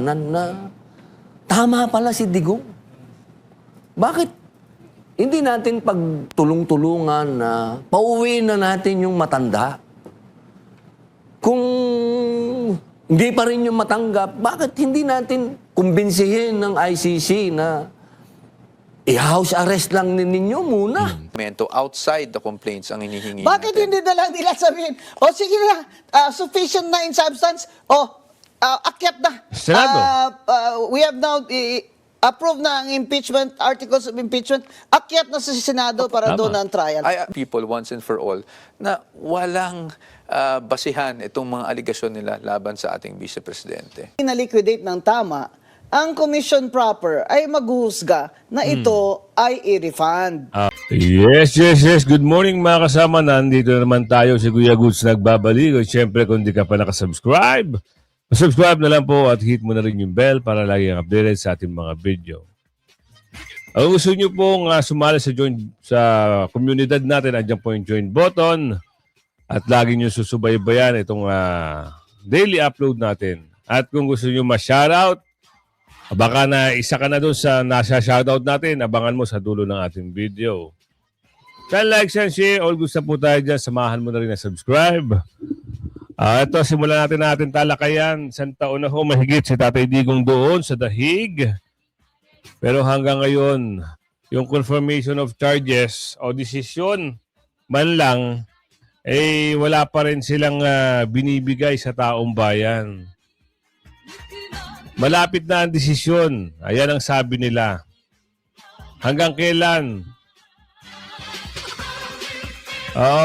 na tama pala si Digong. Bakit hindi natin pagtulong-tulungan na pauwiin na natin yung matanda? Kung hindi pa rin yung matanggap, bakit hindi natin kumbinsihin ng ICC na i-house arrest lang ninyo muna? Outside the complaints ang hinihingi Bakit natin. hindi na lang nila sabihin, o sige na, sufficient na in substance, akyat na. Senado. We have now approved na ang impeachment, articles of impeachment, akyat na sa Senado para Tama. doon ang trial. People once and for all na walang basihan itong mga aligasyon nila laban sa ating Vice Presidente. Na-liquidate ng tama, ang commission proper ay maghuhusga na ito ay i-refund. Yes. Good morning mga kasama. Nandito naman tayo si Kuya Goods nagbabalik. At syempre kung di ka pa nakasubscribe, subscribe na lang po at hit mo na rin yung bell para lagi ang updated sa ating mga video. Ang gusto nyo pong sumali sa komunidad natin, andyan po yung join button at lagi nyo susubaybayan itong daily upload natin. At kung gusto nyo ma-shoutout, baka na isa ka na doon sa nasa shoutout natin, abangan mo sa dulo ng ating video. Kaya like, share, all gusto po tayo dyan, samahan mo na rin na subscribe. Ito, simulan natin talakayan. Isang taon na ho, mahigit si Tatay Digong doon sa Dahig. Pero hanggang ngayon, yung confirmation of charges o desisyon man lang, wala pa rin silang binibigay sa taong bayan. Malapit na ang desisyon. Ayan ang sabi nila. Hanggang kailan?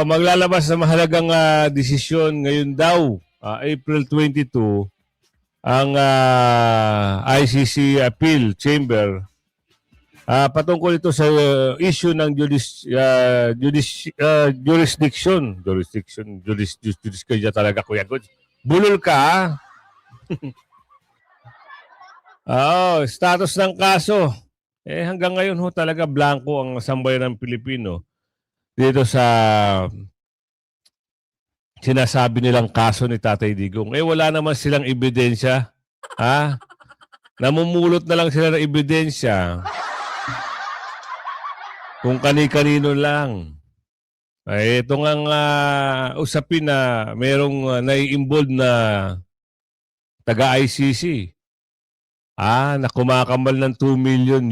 Maglalabas na mahalagang desisyon ngayon daw, April 22, ang ICC Appeal Chamber patungkol ito sa issue ng jurisdiction kaya talaga, Kuya Goods. Bulol ka, status ng kaso. Hanggang ngayon ho talaga blanco ang sambayan ng Pilipino dito sa sinasabi nilang kaso ni Tatay Digong. Wala naman silang ebidensya. Namumulot na lang sila ng ebidensya. Kung kani-kanino lang. Ito nga usapin na mayroong nai-involved na taga-ICC. Na kumakamal ng $2 million.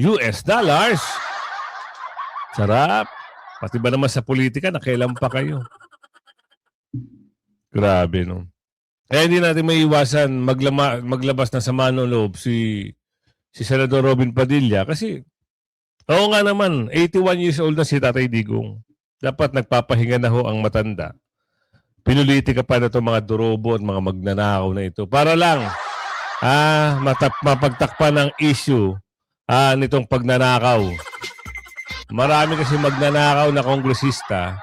Sarap. Pati ba naman sa politika, nakailan pa kayo? Grabe, no? Hindi natin maiiwasan maglabas na sama ng loob si Senador Robin Padilla kasi oo nga naman, 81 years old na si Tatay Digong. Dapat nagpapahinga na ho ang matanda. Pinulitika pa na itong mga durobo at mga magnanakaw na ito. Para lang, mapagtakpan ng issue nitong pagnanakaw. Marami kasi magnanakaw na kongresista.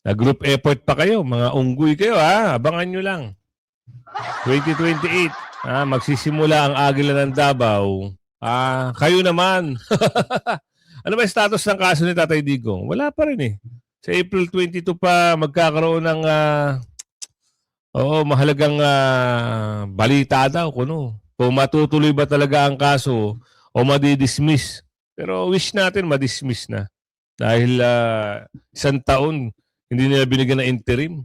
Na-group effort pa kayo. Mga unggoy kayo, Abangan nyo lang. 2028, magsisimula ang Agila ng Davao. Kayo naman. Ano ba yung status ng kaso ni Tatay Digong? Wala pa rin Sa April 22 pa magkakaroon ng mahalagang balita daw. Kung matutuloy ba talaga ang kaso o madidismiss. Pero wish natin madismiss na. Dahil isang taon, hindi nila binigyan ng interim.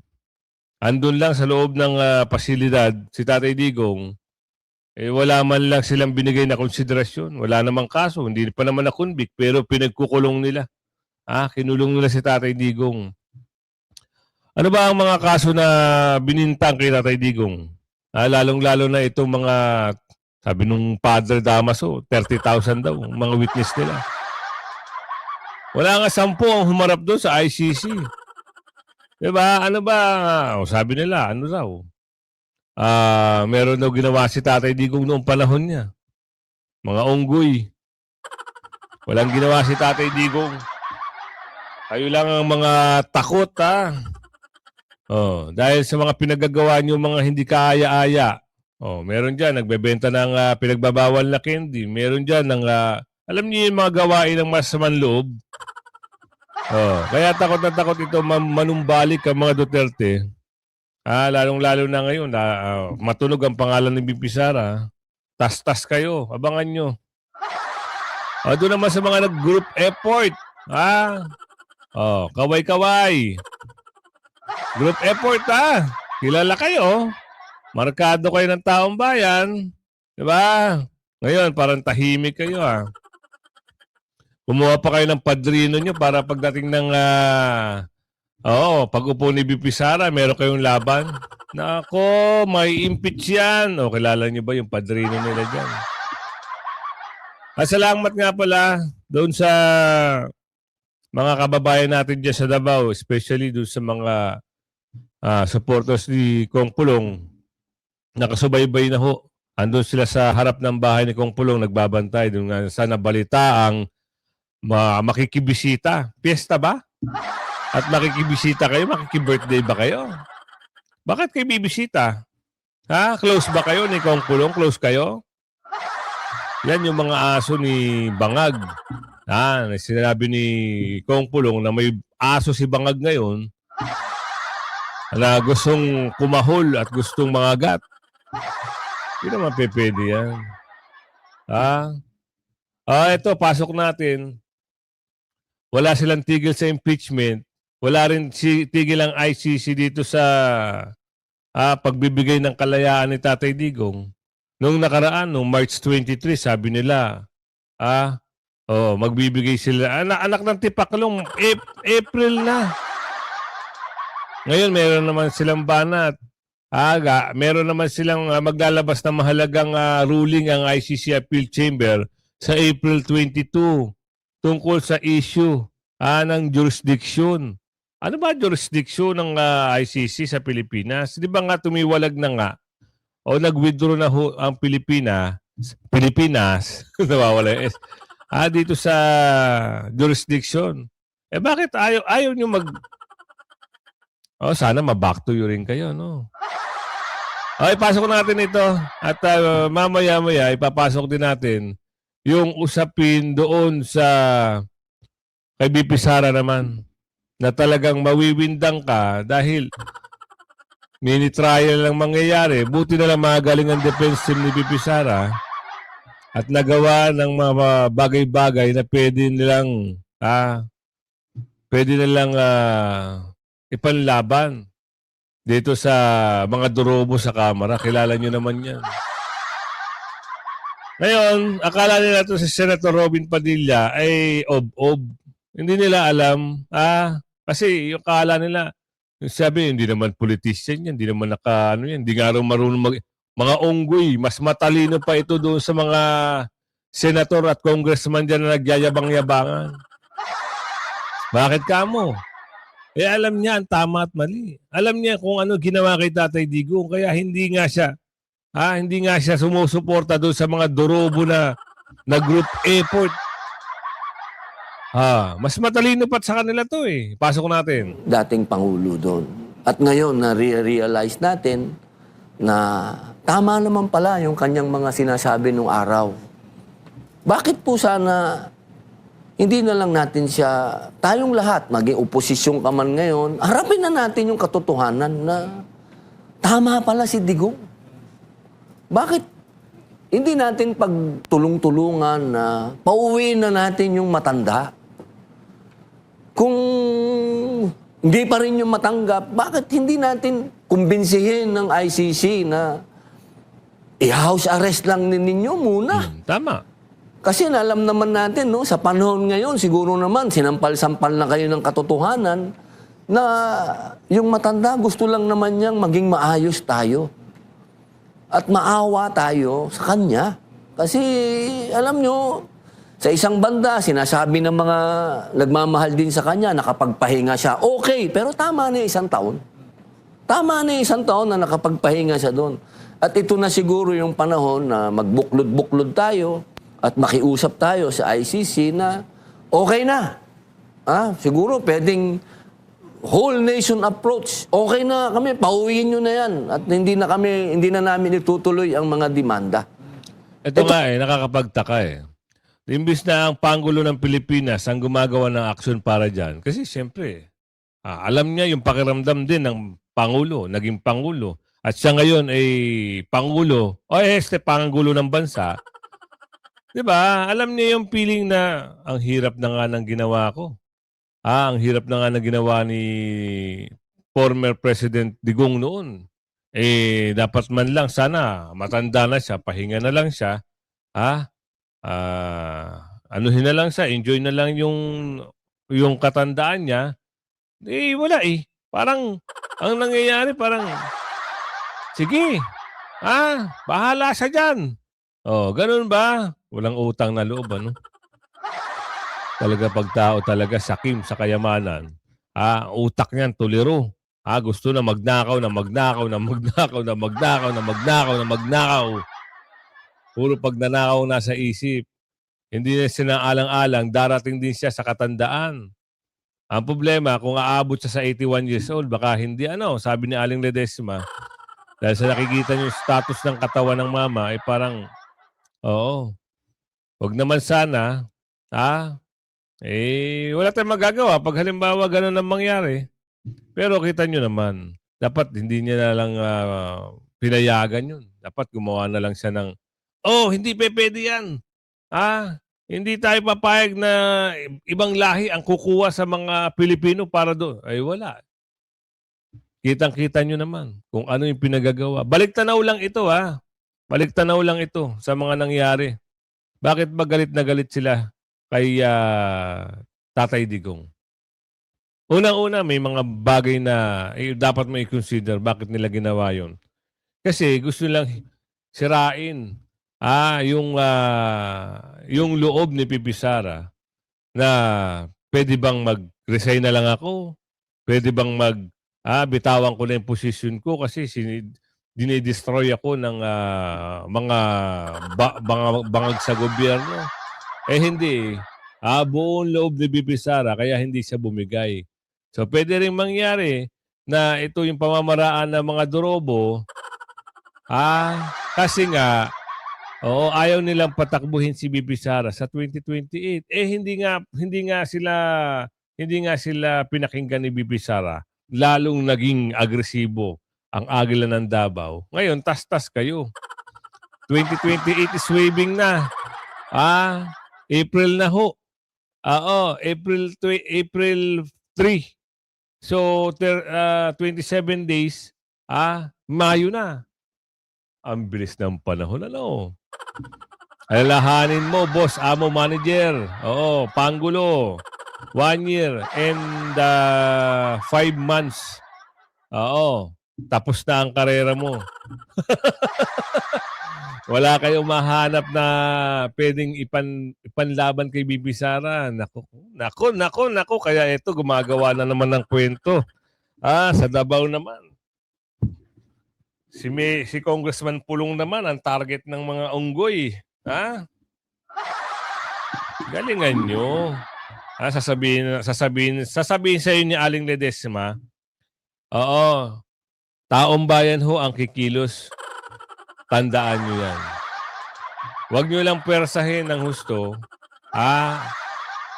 Andun lang sa loob ng pasilidad, si Tatay Digong, wala man lang silang binigay na konsiderasyon. Wala namang kaso, hindi pa naman na-convict, pero pinagkukulong nila. Kinulong nila si Tatay Digong. Ano ba ang mga kaso na binintang kay Tatay Digong? Lalong-lalo na itong mga sabi nung Padre Damaso, 30,000 daw, mga witness nila. Wala nga 10 ang humarap doon sa ICC. Diba? Ano ba? Sabi nila, ano daw? Meron daw ginawa si Tatay Digong noong panahon niya. Mga unggoy. Walang ginawa si Tatay Digong. Kayo lang ang mga takot, dahil sa mga pinagagawa niyo mga hindi kaaya-aya. Meron dyan, nagbebenta ng pinagbabawal na candy. Meron dyan ng, alam niyo yung mga gawain ng masamang loob. Kaya takot na takot ito manumbalik ang mga Duterte. Lalong-lalo na ngayon, matunog ang pangalan ni BP Sara. Tas-tas kayo, abangan nyo. Doon naman sa mga nag-group effort. Kaway-kaway. Group effort, kilala kayo. Markado kayo ng taong bayan. Diba? Ngayon, parang tahimik kayo, Kumuha pa kayo ng padrino nyo para pagdating ng pag-upo ni BP Sara, meron kayong laban. Nako, may impeach yan. Kilala nyo ba yung padrino nila dyan? Salamat nga pala doon sa mga kababayan natin dyan sa Davao, especially doon sa mga supporters ni Kong Pulong. Nakasubaybay na ho. Andun sila sa harap ng bahay ni Kong Pulong, nagbabantay. Doon nga sa nabalita ang makikibisita. Piyesta ba? At makikibisita kayo? Makikibirthday ba kayo? Bakit kayo bibisita? Close ba kayo ni Kong Pulong? Close kayo? Yan yung mga aso ni Bangag. Sinabi ni Kong Pulong na may aso si Bangag ngayon na gustong kumahol at gustong mangagat. Hindi naman pwede yan. Ito, pasok natin. Wala silang tigil sa impeachment. Wala rin tigil ang ICC dito sa pagbibigay ng kalayaan ni Tatay Digong. Nung nakaraan, nung March 23, sabi nila, magbibigay sila. Anak ng tipaklong, April na. Ngayon, meron naman silang banat. Meron naman silang maglalabas na mahalagang ruling ang ICC Appeal Chamber sa April 22 tungkol sa issue ng jurisdiction. Ano ba jurisdiction ng ICC sa Pilipinas? Di ba nga tumiwalag na nga o nag-withdraw na ang Pilipinas nawawala yung S. Dito sa jurisdiction. Bakit ayaw nyo sana ma-back to you rin kayo, no? Ipasok natin ito at mamaya-maya ipapasok din natin yung usapin doon sa kay BP Sara naman na talagang mawiwindang ka dahil mini-trial lang mangyayari. Buti na lang magaling ang defense team ni BP Sara at nagawa ng mga bagay-bagay na pwede nilang ipanlaban dito sa mga durobo sa Kamara. Kilala nyo naman yan. Ngayon, akala nila ito si Senator Robin Padilla ay ob-ob. Hindi nila alam. Kasi yung akala nila, sabi, hindi naman politician yan, hindi naman hindi nga raw marunong mga unggoy. Mas matalino pa ito doon sa mga senator at congressman dyan na nagyayabang-yabangan. Bakit ka mo? Alam niya ang tama at mali. Alam niya kung ano ginawa kay Tatay Digong, kaya hindi nga siya sumusuporta doon sa mga durobo na group effort. Mas matalino pa sa kanila to eh. Pasok natin. Dating Pangulo doon. At ngayon, na-realize natin na tama naman pala yung kanyang mga sinasabi nung araw. Bakit po sana hindi na lang natin siya, tayong lahat, maging oposisyon ka man ngayon, harapin na natin yung katotohanan na tama pala si Digong. Bakit hindi natin pagtulong-tulungan na pauwiin na natin yung matanda? Kung hindi pa rin yung matanggap, bakit hindi natin kumbinsihin ng ICC na i-house arrest lang ninyo muna? Tama. Kasi alam naman natin, no, sa panahon ngayon, siguro naman, sinampal-sampal na kayo ng katotohanan na yung matanda gusto lang naman niyang maging maayos tayo. At maawa tayo sa kanya. Kasi, alam nyo, sa isang banda, sinasabi ng mga nagmamahal din sa kanya, nakapagpahinga siya. Okay, pero tama na 1 taon. Tama na 1 taon na nakapagpahinga siya doon. At ito na siguro yung panahon na magbuklod-buklod tayo at makiusap tayo sa ICC na okay na. Siguro pwedeng whole nation approach. Okay na kami, pauwiin nyo na yan. At hindi na namin itutuloy ang mga demanda. Ito nga nakakapagtaka eh. Imbis na ang Pangulo ng Pilipinas ang gumagawa ng aksyon para dyan. Kasi siyempre, alam niya yung pakiramdam din ng Pangulo, naging Pangulo. At siya ngayon ay Pangulo o Pangulo ng bansa. 'Di ba? Alam niya yung feeling na ang hirap na nga ng ginawa ko. Ang hirap na nga ng ginawa ni former President Digong noon. Dapat man lang sana matanda na siya, pahinga na lang siya. Ha? Anuhin na lang siya, enjoy na lang yung katandaan niya. Wala eh. Parang, ang nangyayari parang, sige, bahala siya dyan. Ganun ba? Walang utang na loob, ano? Talaga pag tao talaga sakim sa kayamanan, utak niyan tuliro. Gusto na magnakaw, na magnakaw, na magnakaw, na magnakaw, na magnakaw, na magnakaw. Puro pagnanakaw nasa isip. Hindi na sinaalang-alang, darating din siya sa katandaan. Ang problema, kung aabot siya sa 81 years old, baka hindi sabi ni Aling Ledesma, dahil sa nakikita niyo yung status ng katawan ng mama, parang, wag naman sana, wala tayong magagawa pag halimbawa gano'n ang mangyari. Pero kita nyo naman, dapat hindi niya na lang pinayagan yun. Dapat gumawa na lang siya ng, hindi pwede yan. Hindi tayo papayag na ibang lahi ang kukuha sa mga Pilipino para doon. Wala. Kitang-kita nyo naman kung ano yung pinagagawa. Baliktanaw lang ito, Baliktanaw lang ito sa mga nangyari. Bakit ba galit na galit sila kay Tatay Digong? Unang-una, may mga bagay na dapat may consider bakit nila ginawa yon. Kasi gusto nilang sirain yung loob ni Pipi Sara na pwede bang mag-resign na lang ako? Pwede bang bitawan ko na yung position ko kasi dinidestroy ako ng mga bangag sa gobyerno. Hindi. Buong loob ni Pipi Sara kaya hindi siya bumigay. So pwede rin mangyari na ito yung pamamaraan ng mga Dorobo kasi nga ayaw nilang patakbuhin si Pipi Sara sa 2028. Hindi nga sila pinakinggan ni Pipi Sara. Lalong naging agresibo ang Agila ng Davao. Ngayon, tas-tas kayo. 2028 is waving na. April na ho. April 3. So, 27 days, Mayo na. Ang bilis ng panahon, Alalahanin mo, boss, amo, manager. Pangulo. 1 year and 5 months. Tapos na ang karera mo. Wala kayong mahanap na pwedeng ipanlaban kay Bibi Sara. Nako. Kaya ito, gumagawa na naman ng kwento. Sa Davao naman. Si Congressman Pulong naman, ang target ng mga unggoy. Galingan nyo. Sasabihin sa inyo ni Aling Ledesma, taong bayan ho ang kikilos. Tandaan nyo yan. Huwag nyo lang pwersahin ng husto.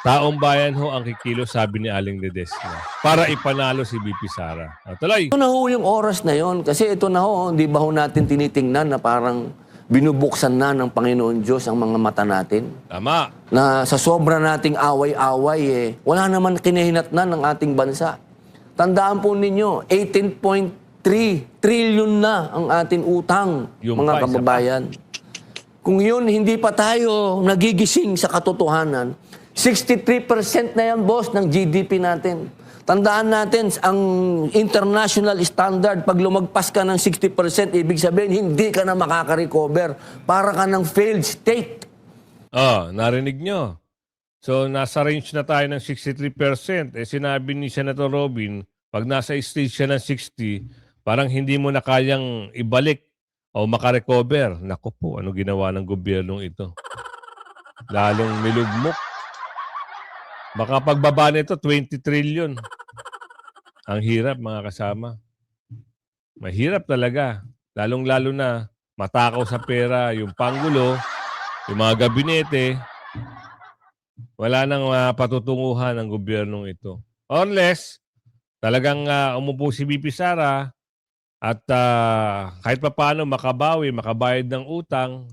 Taong bayan ho ang kikilos, sabi ni Aling Ledesma, para ipanalo si BP Sara. Tuloy. Ito na ho yung oras na yon. Kasi ito na ho, hindi ba ho natin tinitingnan na parang binubuksan na ng Panginoon Diyos ang mga mata natin? Tama. Na sa sobra nating away-away, wala naman kinahinatnan ng ating bansa. Tandaan po ninyo, 18.3 trillion na ang ating utang, Yung mga pa, isa kababayan. Kung yun, hindi pa tayo nagigising sa katotohanan, 63% na yan, boss, ng GDP natin. Tandaan natin, ang international standard, pag lumagpas ka ng 60%, ibig sabihin, hindi ka na makaka-recover. Para ka ng failed state. Narinig nyo. So, nasa range na tayo ng 63%. Sinabi ni Senator Robin, pag nasa stage siya ng 60, parang hindi mo na kayang ibalik o makarecover. Naku po, ano ginawa ng gobyernong ito? Lalong nilugmok. Baka pagbaba nito, 20 trillion. Ang hirap, mga kasama. Mahirap talaga. Lalong-lalo na matakaw sa pera yung Pangulo, yung mga gabinete. Wala nang patutunguhan ng gobyernong ito. Unless, talagang umupo si BP Sara at kahit papaano makabayad ng utang,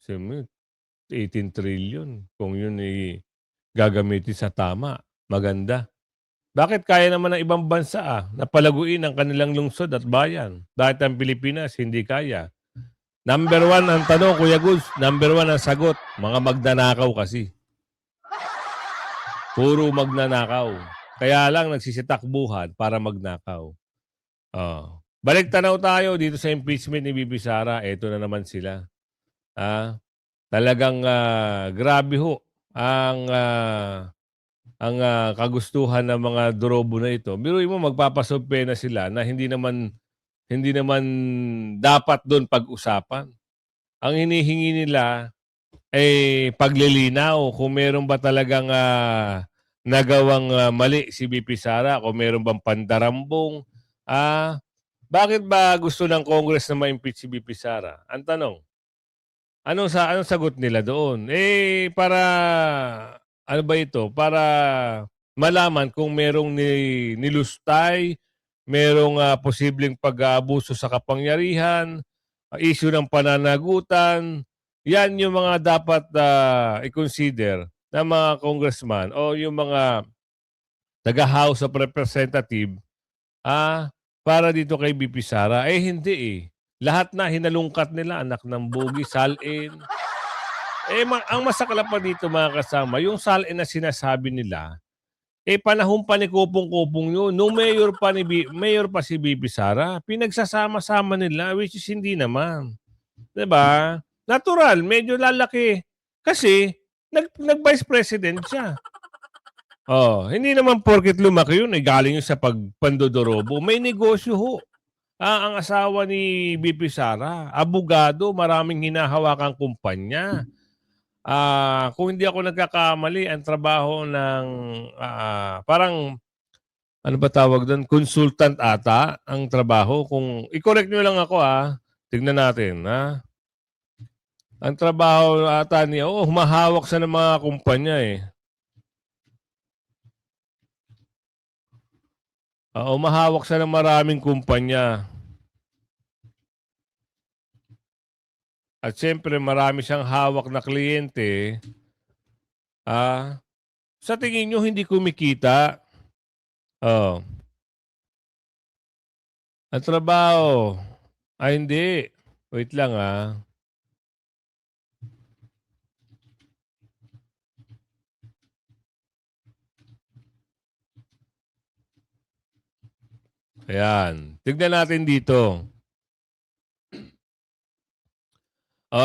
siyempre, 18 trillion kung yun ay gagamitin sa tama, maganda. Bakit kaya naman ng ibang bansa na palaguin ang kanilang lungsod at bayan? Bakit ang Pilipinas hindi kaya? Number one ang tanong, Kuya Guls. Number one ang sagot. Mga magnanakaw kasi. Puro magnanakaw. Kaya lang nagsisitakbuhan para magnakaw. Balik tanaw tayo dito sa impeachment ni BP Sara. Ito na naman sila. Talagang grabe ho ang kagustuhan ng mga dorobo na ito. Biruin mo magpapasubpe na sila na hindi naman dapat doon pag-usapan. Ang hinihingi nila ay paglilinaw kung meron ba talagang nagawang mali si BP Sara, kung meron bang pandarambong. Bakit ba gusto ng Congress na ma-impeach si BP Sara? Ang tanong, anong sagot nila doon? Para ano ba ito? Para malaman kung merong nilustay, merong posibleng pag-aabuso sa kapangyarihan, issue ng pananagutan. Yan yung mga dapat i-consider ng mga congressman o yung mga taga-House of Representative para dito kay BP Sara. Hindi. Lahat na hinalungkat nila, anak ng bugi, salin. Ang masakla pa dito mga kasama, yung salin na sinasabi nila, panahon pa ni Kupong-Kupong yun. Nung mayor pa si BP Sara, pinagsasama-sama nila, which is hindi naman. 'Di ba? Natural, medyo lalaki. Kasi, nag-vice president siya. Hindi naman porket lumaki yun, galing yun sa pagpandodorobo. May negosyo ho. Ang asawa ni BP Sara, abogado, maraming hinahawakang kumpanya. Kung hindi ako nagkakamali, ang trabaho ng parang ano ba tawag doon? Consultant ata ang trabaho. Kung i-correct niyo lang ako tignan natin Ang trabaho ata niya, humahawak sa ng mga kumpanya Humahawak sa ng maraming kumpanya. At siyempre, marami siyang hawak na kliyente. Sa tingin nyo, hindi kumikita. Ang trabaho. Hindi. Wait lang Ayan. Tignan natin dito.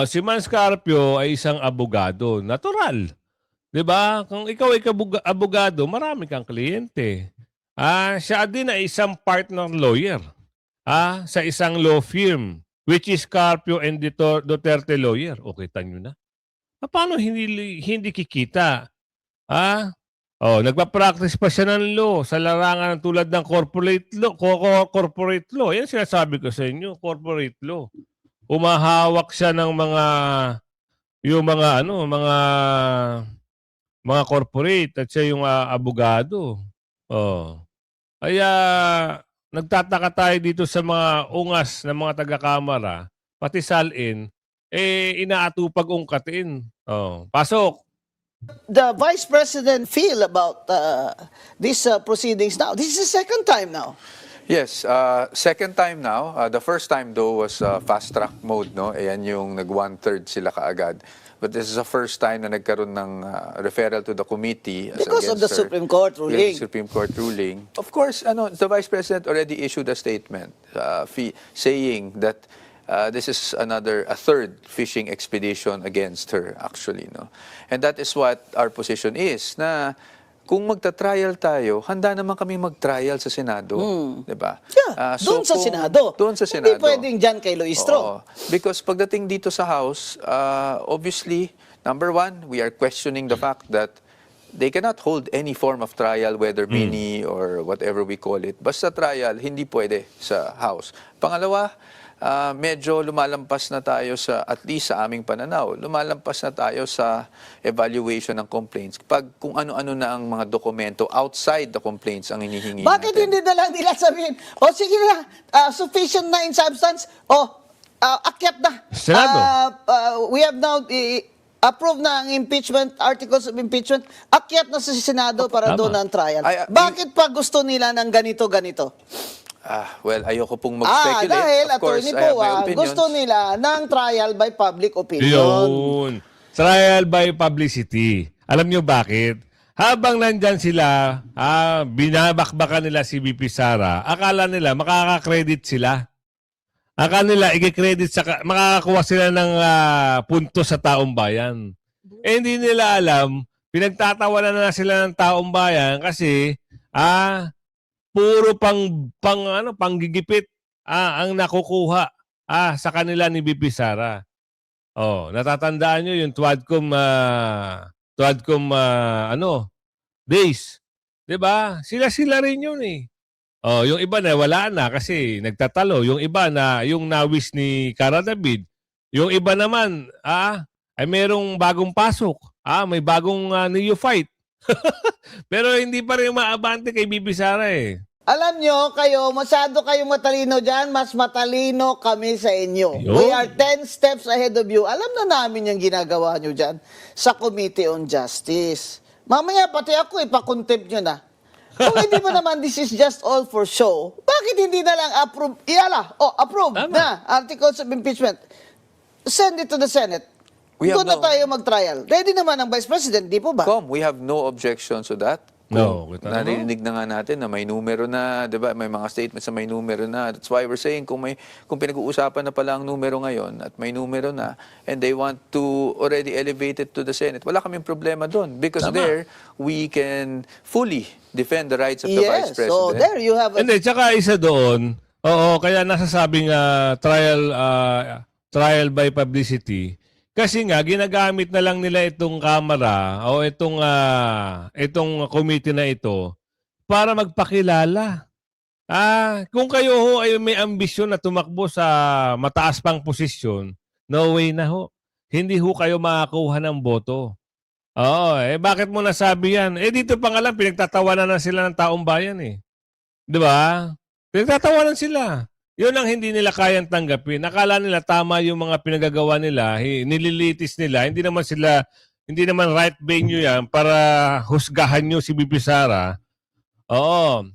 Si Man Scarpio ay isang abogado. Natural. 'Di ba? Kung ikaw ay abogado, marami kang kliyente. Siya din ay isang partner lawyer. Sa isang law firm, which is Scarpio and Duterte Lawyer. Okay, tanyo na. Paano hindi kikita? Nagpa-practice pa siya ng law sa larangan tulad ng corporate law. Yan sinasabi ko sa inyo, corporate law. Umahawak siya ng mga corporate at siya yung abogado. Kaya nagtataka tayo dito sa mga ungas ng mga taga-kamara, pati salin, inaatupag ungkatin. Pasok. The Vice President feel about these proceedings now? This is the second time now. Yes, second time now. The first time though was fast track mode, no? Ayan yung nag 1/3 sila kaagad. But this is the first time na nagkaroon ng referral to the committee Because of the Supreme Court ruling. Because of the Supreme Court ruling. Of course, the Vice President already issued a statement saying that this is a third fishing expedition against her, actually, no? And that is what our position is, na kung magta-trial tayo, handa naman kami mag-trial sa Senado. Diba? Yeah, doon sa Senado. Doon sa Senado. Hindi pwedeng dyan kay Luistro. Oo. Because pagdating dito sa House, obviously, number one, we are questioning the fact that they cannot hold any form of trial, whether mini or whatever we call it. Basta trial, hindi pwede sa House. Pangalawa, medyo lumalampas na tayo sa, at least sa aming pananaw, lumalampas na tayo sa evaluation ng complaints. Kung ano-ano na ang mga dokumento outside the complaints ang hinihingi Bakit natin. hindi na lang nila sabihin, o sige na, sufficient na in substance, akyat na. Senado. We have now approved na ang impeachment, articles of impeachment, akyat na sa Senado para Tama. doon ang trial. Ay, Bakit pa gusto nila ng ganito-ganito? Well, ayoko pong mag-speculate. Dahil, Of course, Attorney I have my Poa, opinions. gusto nila ng trial by public opinion. Yun. Trial by publicity. Alam nyo bakit? Habang nandyan sila, binabakbakan nila si VP Sara, akala nila makaka-credit sila. Akala nila i-credit makakakuha sila ng punto sa taong bayan. Hindi nila alam, pinagtatawanan na sila ng taong bayan kasi puro panggigipit ang nakukuha sa kanila ni VP Sara. Oh, natatandaan nyo yung Twadcom days. 'Di ba? Sila rin yun eh. Oh, yung iba na wala na kasi nagtatalo. Yung iba na yung nawis ni Cara David. Yung iba naman ay merong bagong pasok. May bagong neophyte. Pero hindi pa rin maabante kay VP Sara eh. Alam nyo, masyado kayong matalino dyan, mas matalino kami sa inyo. Yun. We are 10 steps ahead of you. Alam na namin yung ginagawa nyo dyan sa Committee on Justice. Mamaya, pati ako, ipakontempt nyo na. Kung hindi ba naman this is just all for show, bakit hindi na lang approve? Approve Tama. na articles of impeachment. Send it to the Senate. We Doon have na tayo mag-trial. Ready naman ang Vice President, di po ba? We have no objection to that. No, Narinig na nga natin na may numero na, 'di ba? May mga statements na may numero na. That's why we're saying kung pinag-uusapan na pala ang numero ngayon at may numero na and they want to already elevate it to the Senate, wala kaming problema doon because Tama. there we can fully defend the rights of the Vice Yes, President. so there you have Hindi, tsaka isa doon, kaya nasasabing trial by publicity. Kasi nga, ginagamit na lang nila itong kamera o itong committee na ito para magpakilala. Kung kayo ho ay may ambisyon na tumakbo sa mataas pang posisyon, no way na ho. Hindi ho kayo makakuha ng boto. Bakit mo nasabi yan? Dito pa nga lang, pinagtatawanan na sila ng taong bayan eh. Di ba? Pinagtatawanan sila. Yun ang hindi nila kayang tanggapin. Akala nila tama yung mga pinagagawa nila, nililitis nila. Hindi naman right venue yan para husgahan nyo si VP Sara.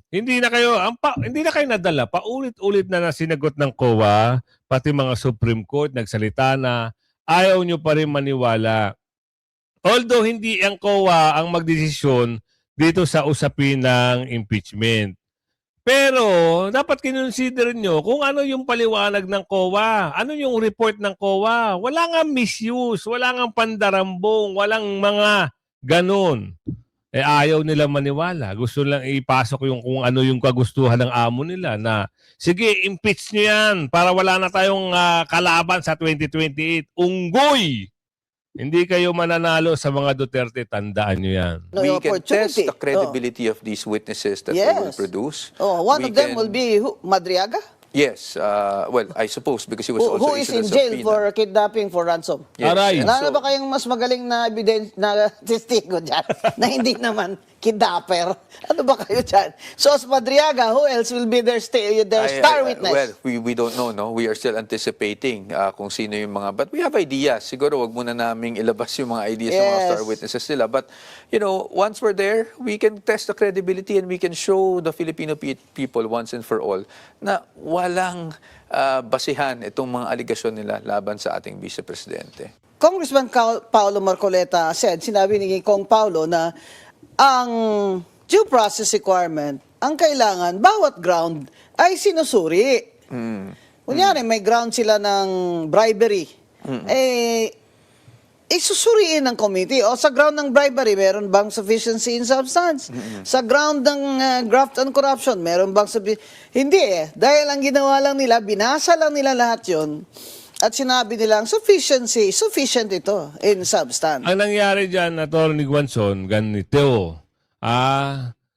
Hindi na kayo nadala. Paulit-ulit na sinagot ng COA, pati mga Supreme Court nagsalita na ayaw nyo pa rin maniwala. Although hindi ang COA ang magdesisyon dito sa usapin ng impeachment. Pero dapat kinonsider nyo kung ano yung paliwanag ng COA. Ano yung report ng COA. Wala nga misuse, wala nga pandarambong, walang mga ganun. Ayaw nila maniwala. Gusto lang ipasok yung kung ano yung kagustuhan ng amo nila na sige, impeach nyo yan para wala na tayong kalaban sa 2028. Unggoy! Hindi kayo mananalo sa mga Duterte, tandaan nyo yan. No We can test opportunity. the credibility of these witnesses that they will Yes. produce. One We of them can- will be Madriaga, Yes. Well, I suppose because he was also who is in issued a jail subpoena. for kidnapping for ransom. Yes. Aray. And Ano so- ba kayong mas magaling na na testigo dyan na hindi naman kidnapper? Ano ba kayo dyan? So as Madriaga, who else will be their star witness? Well, we don't know, no? We are still anticipating kung sino yung mga... But we have ideas. Siguro wag muna naming ilabas yung mga ideas ng mga Yes. star witnesses nila. But, once we're there, we can test the credibility and we can show the Filipino people once and for all na walang basihan itong mga aligasyon nila laban sa ating Vice Presidente. Congressman Paulo Marcoleta sinabi ni Kong Paulo na ang due process requirement, ang kailangan, bawat ground ay sinusuri. Kunyari, may ground sila ng bribery. Susuriin ng committee. O sa ground ng bribery, meron bang sufficiency in substance? Sa ground ng graft and corruption, meron bang Hindi eh. Dahil ang ginawa lang nila, binasa lang nila lahat yun. At sinabi nilang sufficient ito in substance. Ang nangyari dyan, Atty. Guanzon, ganito.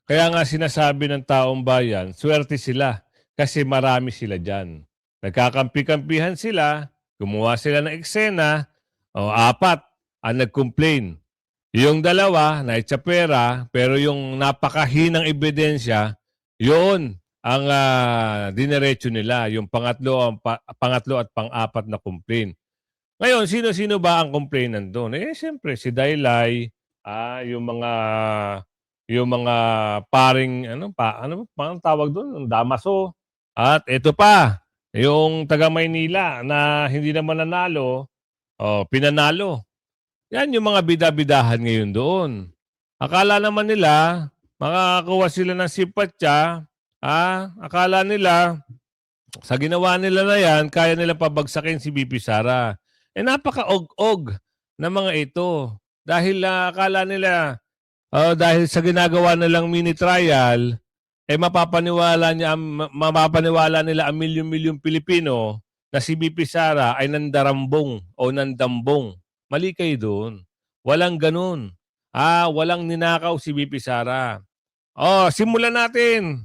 Kaya nga sinasabi ng taong bayan, swerte sila kasi marami sila dyan. Nagkakampi-kampihan sila, gumawa sila ng eksena, o apat ang nag-complain. Yung dalawa na itsapera, pero yung napakahinang ebidensya, yun ang dinerecho nila. Yung pangatlo at pang-apat na complain. Ngayon, sino-sino ba ang complainant doon? Siyempre, si Daylay, yung mga paring, ano pa tawag doon? Damaso. At ito pa, yung taga Maynila na hindi naman nanalo, pinanalo. Yan yung mga bida-bidahan ngayon doon. Akala naman nila, makakakuha sila ng simpatya, akala nila, sa ginawa nila na yan, kaya nila pabagsakin si BP Sara. Napaka-og-og na mga ito. Dahil akala nila, dahil sa ginagawa nilang mini trial, mapapaniwala nila ang milyon-milyong Pilipino na si BP Sara ay nandarambong o nandambong. Mali kayo doon. Walang ganun. Walang ninakaw si BP Sara. Simulan natin.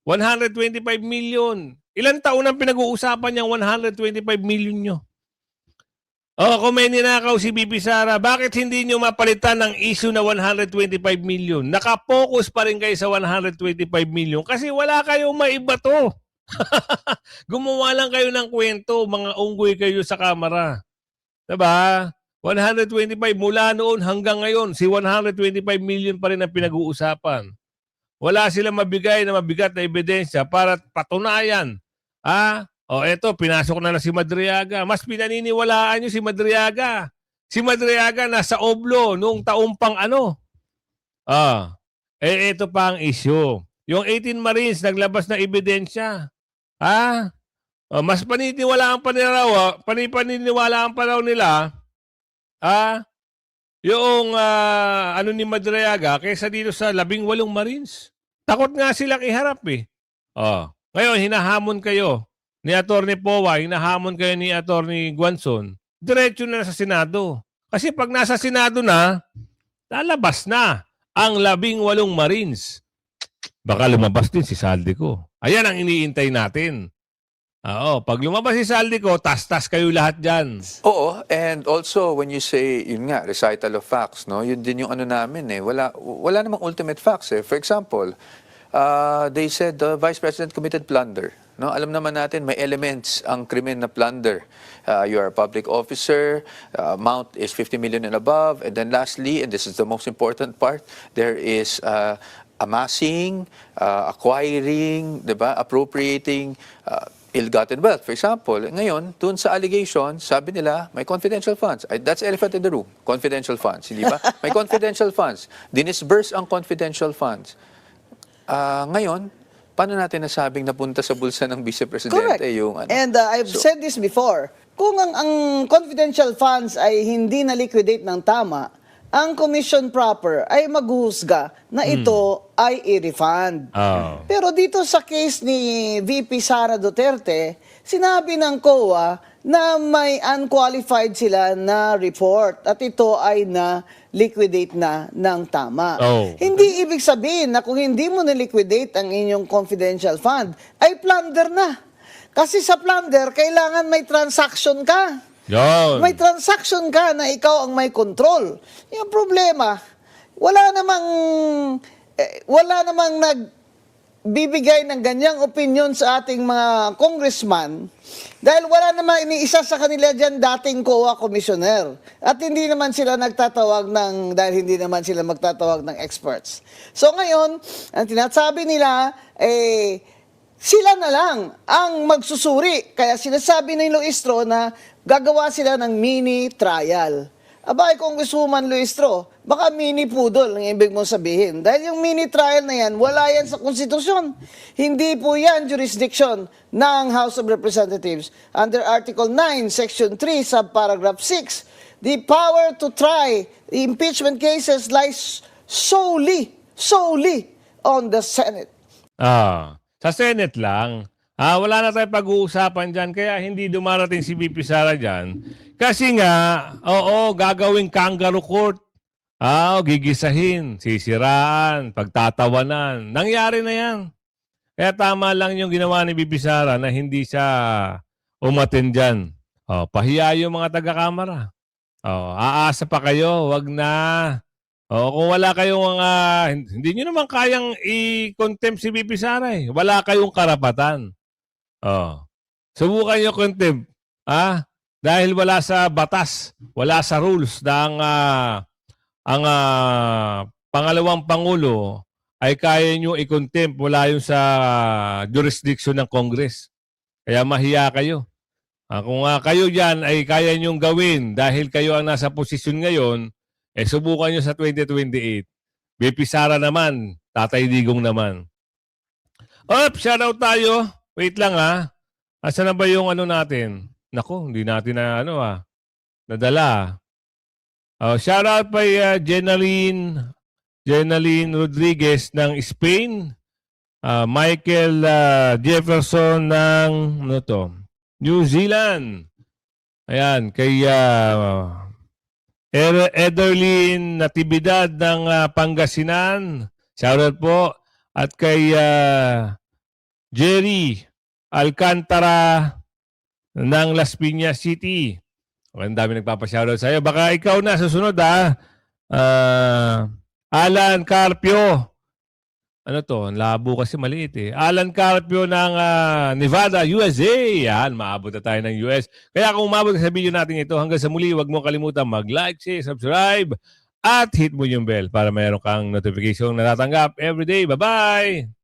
125 million. Ilang taon ang pinag-uusapan niyang 125 million nyo? Kung may ninakaw si BP Sara, bakit hindi nyo mapalitan ng issue na 125 million? Nakapokus pa rin kayo sa 125 million kasi wala kayong maibato. Gumawa lang kayo ng kwento, mga unggoy kayo sa kamera. Diba? 125 mula noon hanggang ngayon, si 125 million pa rin ang pinag-uusapan. Wala silang mabigay na mabigat na ebidensya para patunayan. Eto, pinasok na si Madriaga. Mas pinaniniwalaan nyo si Madriaga. Si Madriaga nasa Oblo noong taong pang ano. Ito pa ang issue. Yung 18 Marines naglabas na ebidensya. Mas paniniwalaan pa raw nila, yung ano ni Madriaga kaysa dito sa 18 Marines. Takot nga silang iharap eh. Ngayon, hinahamon kayo ni Atty. Powa, hinahamon kayo ni Atty. Guanzon, diretso na sa Senado. Kasi pag nasa Senado na, lalabas na ang 18 Marines. Baka lumabas din si Saldico. Ayan ang iniintay natin. Pag lumabas si Saldico, tas-tas kayo lahat dyan. Oo, and also when you say, yun nga, recital of facts, no? Yun din yung ano namin eh. Wala namang ultimate facts eh. For example, they said the Vice President committed plunder. No, alam naman natin may elements ang krimen na plunder. You are a public officer, amount is 50 million and above, and then lastly, and this is the most important part, there is amassing, acquiring, 'di ba, appropriating ill-gotten wealth. For example, ngayon, dun sa allegation, sabi nila, may confidential funds. That's elephant in the room, confidential funds, hindi ba? May confidential funds. Dinisburse ang confidential funds. Ngayon, paano natin nasabing napunta sa bulsa ng Vice Presidente yung ano? And I've said this before, kung ang confidential funds ay hindi na-liquidate ng tama, ang commission proper ay maghuhusga na ito ay i-refund. Pero dito sa case ni VP Sara Duterte, sinabi ng COA na may unqualified sila na report at ito ay na-liquidate na ng tama. Hindi ibig sabihin na kung hindi mo na-liquidate ang inyong confidential fund, ay plunder na. Kasi sa plunder, kailangan may transaction ka. May transaction ka na ikaw ang may control. Yung problema, wala namang nagbibigay ng ganyang opinion sa ating mga congressman dahil wala naman iniisa sa kanila dyan dating COA commissioner. At hindi naman sila nagtatawag dahil hindi naman sila magtatawag ng experts. So ngayon, ang tinasabi nila, sila na lang ang magsusuri. Kaya sinasabi ng Luistro na gagawa sila ng mini trial. Abay, Congresswoman Luistro, baka mini pudol ang ibig mong sabihin. Dahil yung mini trial na yan, wala yan sa konstitusyon. Hindi po yan jurisdiction ng House of Representatives. Under Article 9, Section 3, Subparagraph 6, the power to try the impeachment cases lies solely on the Senate. Sa Senate lang. Wala na tayong pag-uusapan dyan, kaya hindi dumarating si VP Sara dyan. Kasi nga, gagawing kangaroo court. Gigisahin, sisiraan, pagtatawanan. Nangyari na yan. Kaya tama lang yung ginawa ni VP Sara na hindi siya umattend dyan. Pahiya yung mga taga-kamara. Aasa pa kayo, wag na. Kung wala kayong hindi nyo naman kayang i-contempt si VP Sara eh. Wala kayong karapatan. Subukan nyo contempt. Dahil wala sa batas, wala sa rules na ang pangalawang Pangulo ay kaya nyo i-contempt, wala yung sa jurisdiction ng Congress. Kaya mahiya kayo. Kung kayo dyan ay kaya nyong gawin dahil kayo ang nasa posisyon ngayon, subukan nyo sa 2028. VP Sara naman, Tatay Digong naman. Shoutout tayo. Wait lang Asa na ba yung natin? Nako, hindi natin nadala. Shoutout kay Jenaline Rodriguez ng Spain. Michael Jefferson ng New Zealand. Ayan, kay Ederlyn Natividad ng Pangasinan. Shoutout po. At kay Jerry Alcantara ng Las Piñas City. Ang dami nagpapashoutout sa iyo. Baka ikaw na susunod Alan Carpio. Ang labo kasi maliit eh. Alan Carpio ng Nevada, USA. Yan, maabot na tayo ng US. Kaya kung umabot ka sa video natin ito, hanggang sa muli, huwag mo kalimutan mag-like, share, subscribe, at hit mo yung bell para mayroon kang notification na natatanggap everyday. Bye-bye!